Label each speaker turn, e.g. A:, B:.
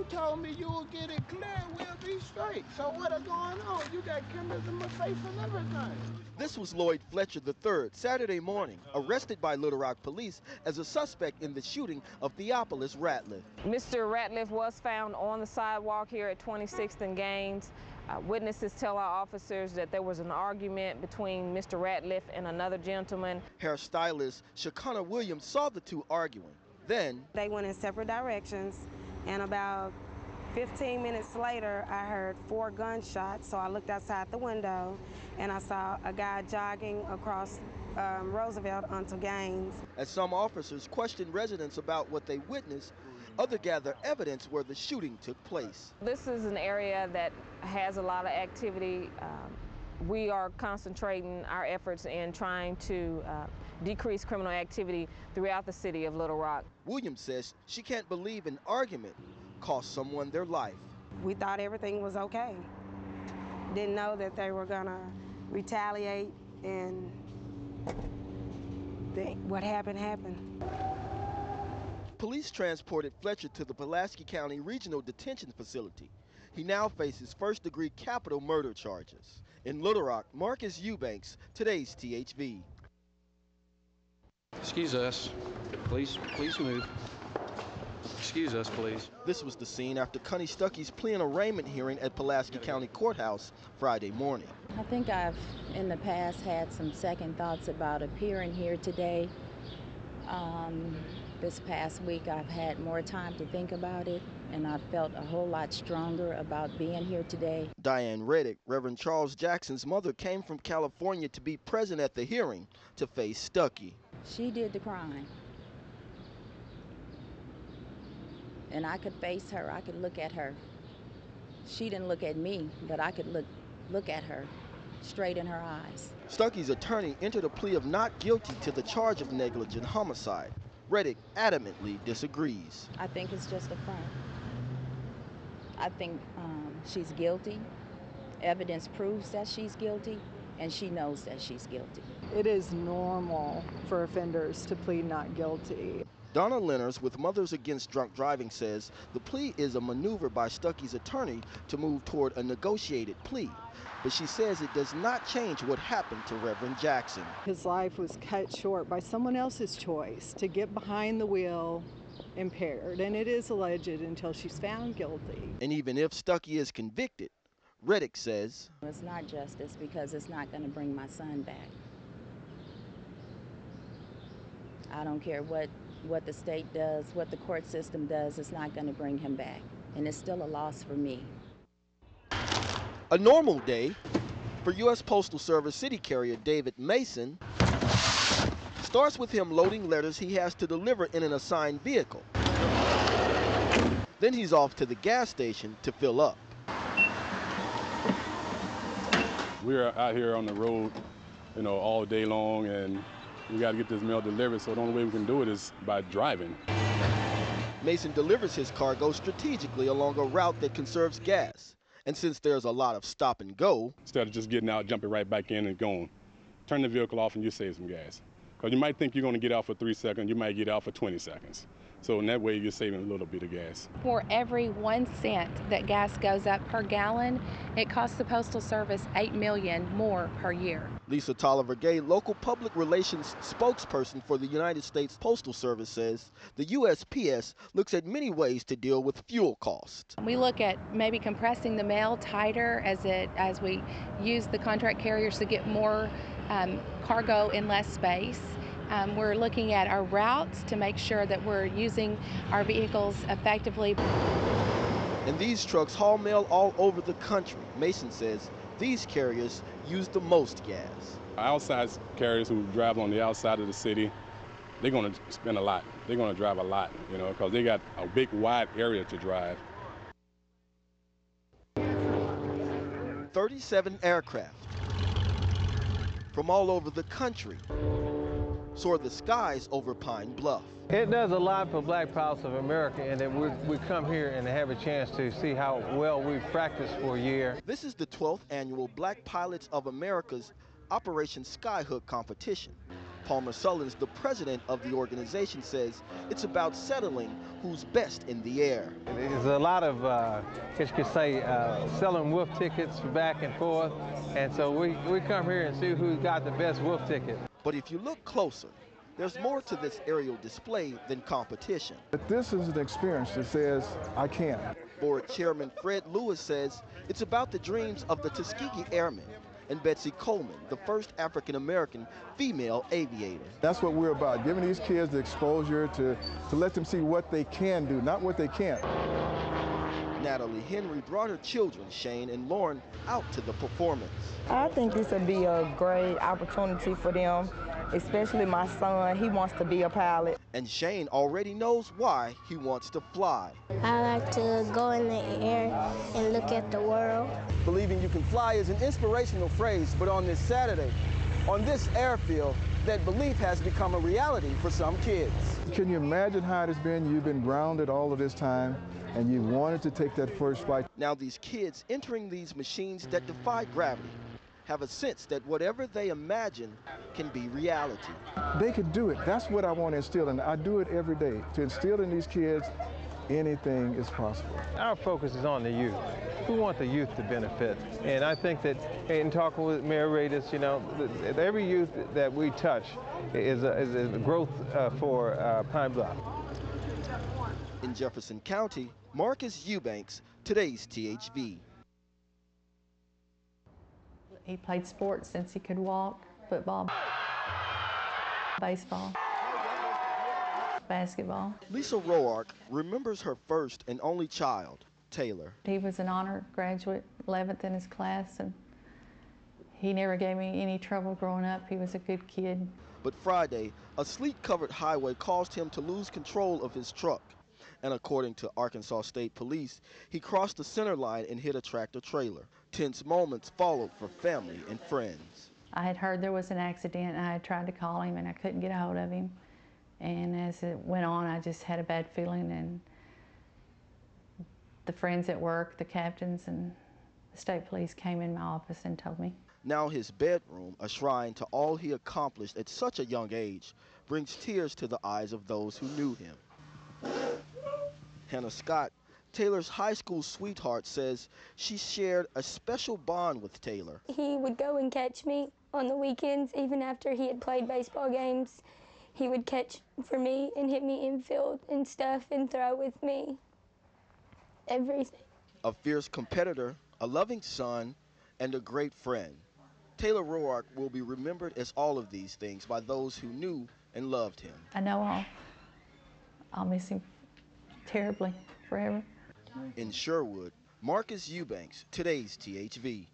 A: told me you will get it clear, we'll be straight. So what is going on? You got cameras in my face and everything.
B: This was Lloyd Fletcher III, Saturday morning, arrested by Little Rock police as a suspect in the shooting of Theophilus Ratliff.
C: Mr. Ratliff was found on the sidewalk here at 26th and Gaines. Witnesses tell our officers that there was an argument between Mr. Ratliff and another gentleman.
B: Hairstylist Shakana Williams saw the two arguing. Then
D: they went in separate directions, and about 15 minutes later, I heard 4 gunshots. So I looked outside the window, and I saw a guy jogging across Roosevelt onto Gaines.
B: As some officers questioned residents about what they witnessed, others gather evidence where the shooting took place.
C: This is an area that has a lot of activity. We are concentrating our efforts in trying to decrease criminal activity throughout the city of Little Rock.
B: Williams says she can't believe an argument cost someone their life.
D: We thought everything was okay. Didn't know that they were gonna retaliate, and what happened happened.
B: Police transported Fletcher to the Pulaski County Regional Detention Facility. He now faces first-degree capital murder charges. In Little Rock, Marcus Eubanks, today's THV.
E: Excuse us. Please move. Excuse us, please.
B: This was the scene after Connie Stuckey's plea and arraignment hearing at Pulaski County Courthouse Friday morning.
F: I think I've, in the past, had some second thoughts about appearing here today. This past week, I've had more time to think about it, and I've felt a whole lot stronger about being here today.
B: Diane Reddick, Reverend Charles Jackson's mother, came from California to be present at the hearing to face Stuckey.
F: She did the crime. And I could face her, I could look at her. She didn't look at me, but I could look at her straight in her eyes.
B: Stuckey's attorney entered a plea of not guilty to the charge of negligent homicide. Reddick adamantly disagrees.
F: I think it's just a front. I think she's guilty. Evidence proves that she's guilty, and she knows that she's guilty.
G: It is normal for offenders to plead not guilty.
B: Donna Lenners with Mothers Against Drunk Driving says the plea is a maneuver by Stuckey's attorney to move toward a negotiated plea. But she says it does not change what happened to Reverend Jackson.
G: His life was cut short by someone else's choice to get behind the wheel impaired, and it is alleged until she's found guilty.
B: And even if Stuckey is convicted, Reddick says
F: it's not justice because it's not going to bring my son back. I don't care what the state does, what the court system does, it's not going to bring him back. And it's still a loss for me.
B: A normal day for U.S. Postal Service city carrier David Mason starts with him loading letters he has to deliver in an assigned vehicle. Then he's off to the gas station to fill up.
H: We're out here on the road, all day long, and we got to get this mail delivered, so the only way we can do it is by driving.
B: Mason delivers his cargo strategically along a route that conserves gas. And since there's a lot of stop and go,
H: instead of just getting out, jumping right back in and going, turn the vehicle off and you save some gas. Because you might think you're going to get out for 3 seconds, you might get out for 20 seconds. So in that way, you're saving a little bit of gas.
I: For every 1 cent that gas goes up per gallon, it costs the Postal Service $8 million more per year.
B: Lisa Tolliver-Gay, local public relations spokesperson for the United States Postal Service, says the USPS looks at many ways to deal with fuel costs.
I: We look at maybe compressing the mail tighter as we use the contract carriers to get more cargo in less space. We're looking at our routes to make sure that we're using our vehicles effectively.
B: And these trucks haul mail all over the country. Mason says these carriers use the most gas.
H: Outside carriers who drive on the outside of the city, they're going to spend a lot. They're going to drive a lot, because they got a big, wide area to drive.
B: 37 aircraft from all over the country soar the skies over Pine Bluff.
J: It does a lot for Black Pilots of America, and that we come here and have a chance to see how well we've practiced for a year.
B: This is the 12th annual Black Pilots of America's Operation Skyhook competition. Palmer Sullins, the president of the organization, says it's about settling who's best in the air.
J: There's a lot of, as you could say, selling wolf tickets back and forth, and so we come here and see who's got the best wolf ticket.
B: But if you look closer, there's more to this aerial display than competition.
K: But this is an experience that says, I can.
B: Board Chairman Fred Lewis says it's about the dreams of the Tuskegee Airmen and Betsy Coleman, the first African-American female aviator.
K: That's what we're about, giving these kids the exposure to let them see what they can do, not what they can't.
B: Natalie Henry brought her children, Shane and Lauren, out to the performance.
L: I think this would be a great opportunity for them, especially my son. He wants to be a pilot.
B: And Shane already knows why he wants to fly.
M: I like to go in the air and look at the world.
B: Believing you can fly is an inspirational phrase, but on this Saturday, on this airfield, that belief has become a reality for some kids.
K: Can you imagine how it has been? You've been grounded all of this time, and you wanted to take that first flight.
B: Now these kids entering these machines that defy gravity have a sense that whatever they imagine can be reality.
K: They could do it. That's what I want to instill, and I do it every day. To instill in these kids, anything is possible.
J: Our focus is on the youth. We want the youth to benefit. And I think that in talking with Mayor Radis, you know, every youth that we touch is a growth for Pine Bluff.
B: In Jefferson County, Marcus Eubanks, today's THV.
N: He played sports since he could walk: football, baseball, basketball.
B: Lisa Roark remembers her first and only child, Taylor.
N: He was an honor graduate, 11th in his class, and he never gave me any trouble growing up. He was a good kid.
B: But Friday, a sleet-covered highway caused him to lose control of his truck. And according to Arkansas State Police, he crossed the center line and hit a tractor trailer. Tense moments followed for family and friends.
N: I had heard there was an accident, and I had tried to call him, and I couldn't get a hold of him. And as it went on, I just had a bad feeling, and the friends at work, the captains, and the state police came in my office and told me.
B: Now his bedroom, a shrine to all he accomplished at such a young age, brings tears to the eyes of those who knew him. Hannah Scott, Taylor's high school sweetheart, says she shared a special bond with Taylor.
M: He would go and catch me on the weekends, even after he had played baseball games. He would catch for me and hit me infield and stuff and throw with me. Everything.
B: A fierce competitor, a loving son, and a great friend. Taylor Roark will be remembered as all of these things by those who knew and loved him.
N: I know I'll miss him terribly, forever.
B: In Sherwood, Marcus Eubanks, today's THV.